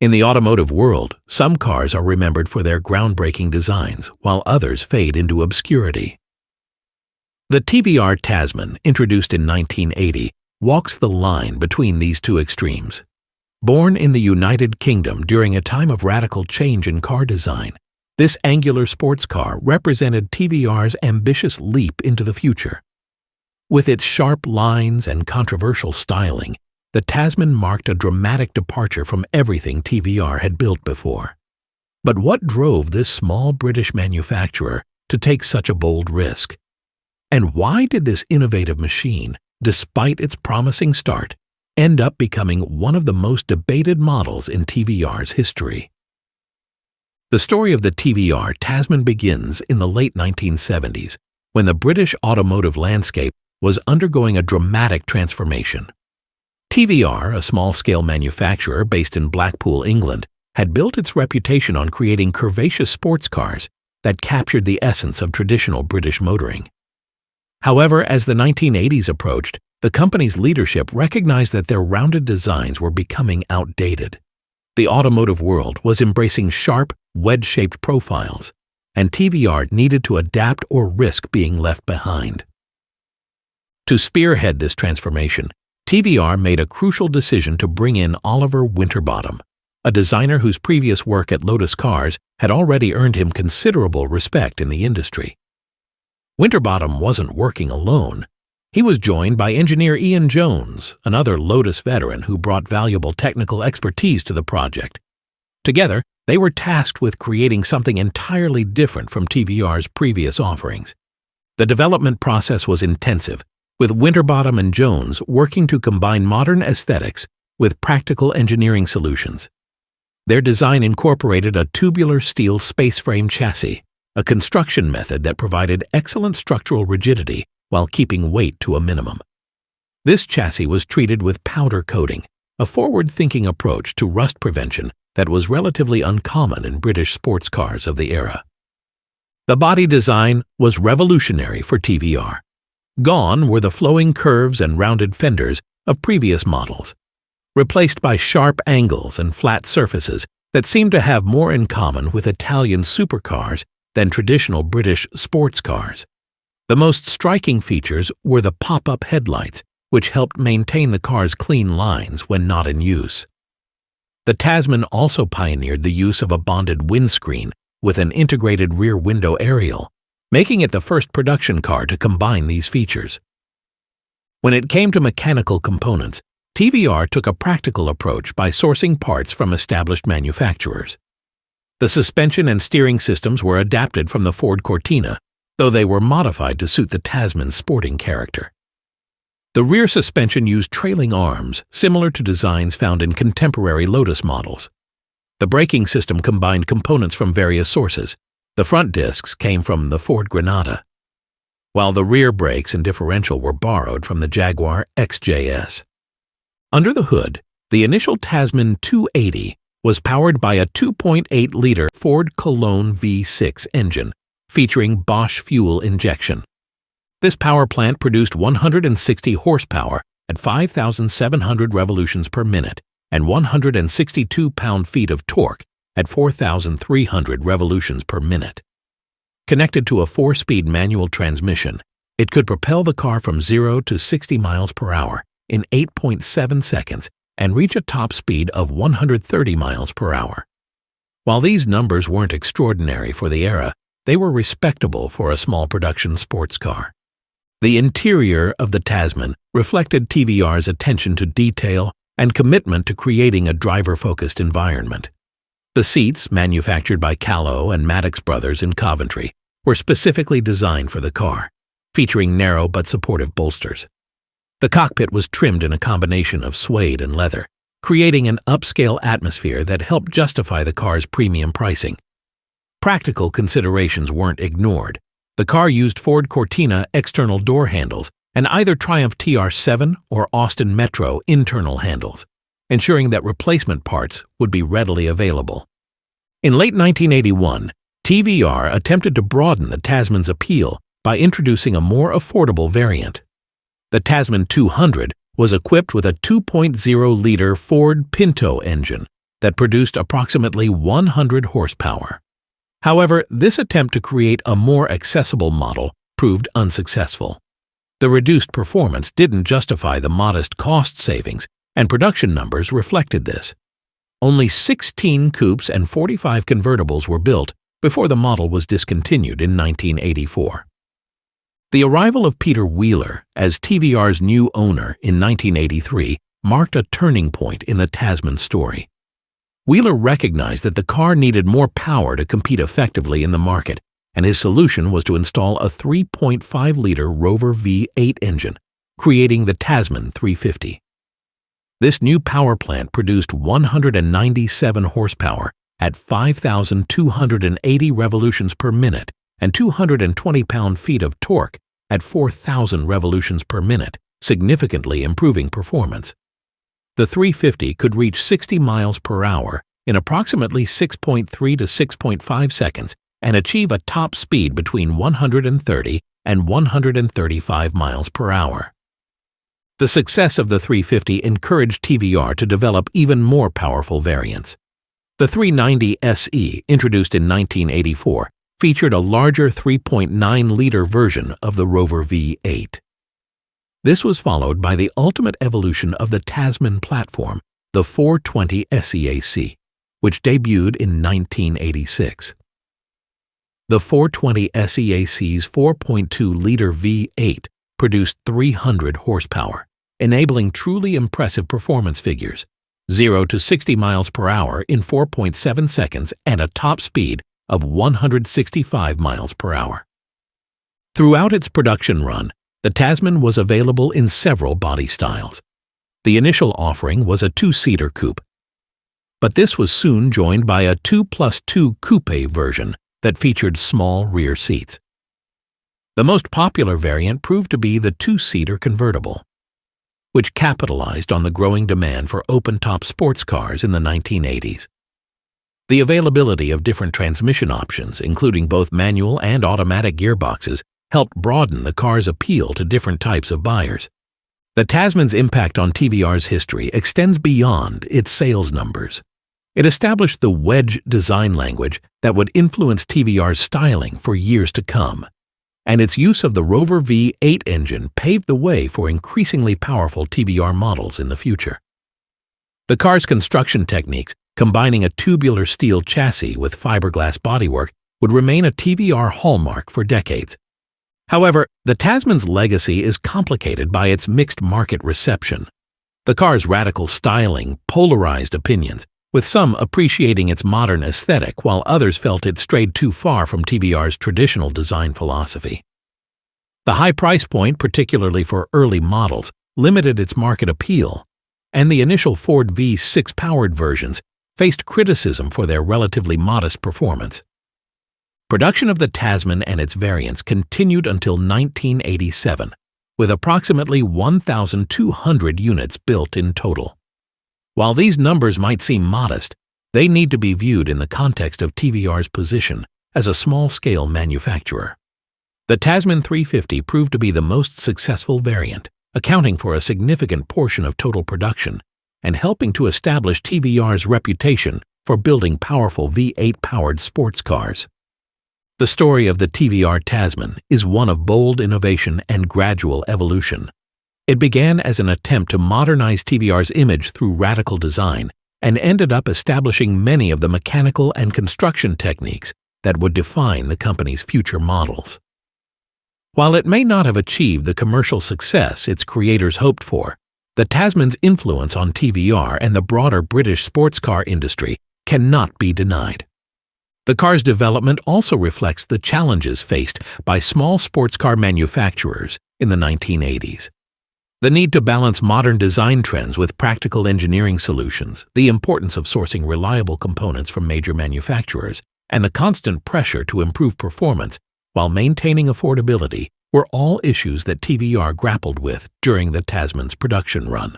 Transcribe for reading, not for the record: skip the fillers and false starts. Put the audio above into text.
In the automotive world, some cars are remembered for their groundbreaking designs, while others fade into obscurity. The TVR Tasmin, introduced in 1980, walks the line between these two extremes. Born in the United Kingdom during a time of radical change in car design, this angular sports car represented TVR's ambitious leap into the future. With its sharp lines and controversial styling, the Tasmin marked a dramatic departure from everything TVR had built before. But what drove this small British manufacturer to take such a bold risk? And why did this innovative machine, despite its promising start, end up becoming one of the most debated models in TVR's history? The story of the TVR Tasmin begins in the late 1970s, when the British automotive landscape was undergoing a dramatic transformation. TVR, a small-scale manufacturer based in Blackpool, England, had built its reputation on creating curvaceous sports cars that captured the essence of traditional British motoring. However, as the 1980s approached, the company's leadership recognized that their rounded designs were becoming outdated. The automotive world was embracing sharp, wedge-shaped profiles, and TVR needed to adapt or risk being left behind. To spearhead this transformation, TVR made a crucial decision to bring in Oliver Winterbottom, a designer whose previous work at Lotus Cars had already earned him considerable respect in the industry. Winterbottom wasn't working alone. He was joined by engineer Ian Jones, another Lotus veteran who brought valuable technical expertise to the project. Together, they were tasked with creating something entirely different from TVR's previous offerings. The development process was intensive, with Winterbottom and Jones working to combine modern aesthetics with practical engineering solutions. Their design incorporated a tubular steel space frame chassis, a construction method that provided excellent structural rigidity while keeping weight to a minimum. This chassis was treated with powder coating, a forward-thinking approach to rust prevention that was relatively uncommon in British sports cars of the era. The body design was revolutionary for TVR. Gone were the flowing curves and rounded fenders of previous models, replaced by sharp angles and flat surfaces that seemed to have more in common with Italian supercars than traditional British sports cars. The most striking features were the pop-up headlights, which helped maintain the car's clean lines when not in use. The Tasmin also pioneered the use of a bonded windscreen with an integrated rear window aerial, making it the first production car to combine these features. When it came to mechanical components, TVR took a practical approach by sourcing parts from established manufacturers. The suspension and steering systems were adapted from the Ford Cortina, though they were modified to suit the Tasmin's sporting character. The rear suspension used trailing arms, similar to designs found in contemporary Lotus models. The braking system combined components from various sources. The front discs came from the Ford Granada, while the rear brakes and differential were borrowed from the Jaguar XJS. Under the hood, the initial Tasmin 280 was powered by a 2.8-liter Ford Cologne V6 engine, featuring Bosch fuel injection. This power plant produced 160 horsepower at 5,700 revolutions per minute and 162 pound-feet of torque at 4,300 revolutions per minute. Connected to a 4-speed manual transmission, it could propel the car from 0 to 60 miles per hour in 8.7 seconds and reach a top speed of 130 miles per hour. While these numbers weren't extraordinary for the era, they were respectable for a small production sports car. The interior of the Tasmin reflected TVR's attention to detail and commitment to creating a driver-focused environment. The seats, manufactured by Callow and Maddox Brothers in Coventry, were specifically designed for the car, featuring narrow but supportive bolsters. The cockpit was trimmed in a combination of suede and leather, creating an upscale atmosphere that helped justify the car's premium pricing. Practical considerations weren't ignored. The car used Ford Cortina external door handles and either Triumph TR7 or Austin Metro internal handles, ensuring that replacement parts would be readily available. In late 1981, TVR attempted to broaden the Tasmin's appeal by introducing a more affordable variant. The Tasmin 200 was equipped with a 2.0-liter Ford Pinto engine, that produced approximately 100 horsepower. However, this attempt to create a more accessible model proved unsuccessful. The reduced performance didn't justify the modest cost savings, and production numbers reflected this. Only 16 coupes and 45 convertibles were built before the model was discontinued in 1984. The arrival of Peter Wheeler as TVR's new owner in 1983 marked a turning point in the Tasman story. Wheeler recognized that the car needed more power to compete effectively in the market, and his solution was to install a 3.5-liter Rover V8 engine, creating the Tasman 350. This new power plant produced 197 horsepower at 5,280 revolutions per minute and 220 pound-feet of torque at 4,000 revolutions per minute, significantly improving performance. The 350 could reach 60 miles per hour in approximately 6.3 to 6.5 seconds and achieve a top speed between 130 and 135 miles per hour. The success of the 350 encouraged TVR to develop even more powerful variants. The 390 SE, introduced in 1984, featured a larger 3.9-liter version of the Rover V8. This was followed by the ultimate evolution of the Tasman platform, the 420 SEAC, which debuted in 1986. The 420 SEAC's 4.2-liter V8 produced 300 horsepower, enabling truly impressive performance figures, 0 to 60 miles per hour in 4.7 seconds and a top speed of 165 miles per hour. Throughout its production run, the Tasman was available in several body styles. The initial offering was a 2-seater coupe, but this was soon joined by a 2+2 coupe version that featured small rear seats. The most popular variant proved to be the 2-seater convertible, which capitalized on the growing demand for open-top sports cars in the 1980s. The availability of different transmission options, including both manual and automatic gearboxes, helped broaden the car's appeal to different types of buyers. The Tasman's impact on TVR's history extends beyond its sales numbers. It established the wedge design language that would influence TVR's styling for years to come, and its use of the Rover V8 engine paved the way for increasingly powerful TVR models in the future. The car's construction techniques, combining a tubular steel chassis with fiberglass bodywork, would remain a TVR hallmark for decades. However, the Tasman's legacy is complicated by its mixed market reception. The car's radical styling polarized opinions, with some appreciating its modern aesthetic while others felt it strayed too far from TVR's traditional design philosophy. The high price point, particularly for early models, limited its market appeal, and the initial Ford V8-Powered versions faced criticism for their relatively modest performance. Production of the Tasman and its variants continued until 1987, with approximately 1,200 units built in total. While these numbers might seem modest, they need to be viewed in the context of TVR's position as a small-scale manufacturer. The Tasman 350 proved to be the most successful variant, accounting for a significant portion of total production and helping to establish TVR's reputation for building powerful V8-powered sports cars. The story of the TVR Tasman is one of bold innovation and gradual evolution. It began as an attempt to modernize TVR's image through radical design and ended up establishing many of the mechanical and construction techniques that would define the company's future models. While it may not have achieved the commercial success its creators hoped for, the Tasman's influence on TVR and the broader British sports car industry cannot be denied. The car's development also reflects the challenges faced by small sports car manufacturers in the 1980s. The need to balance modern design trends with practical engineering solutions, the importance of sourcing reliable components from major manufacturers, and the constant pressure to improve performance while maintaining affordability were all issues that TVR grappled with during the Tasman's production run.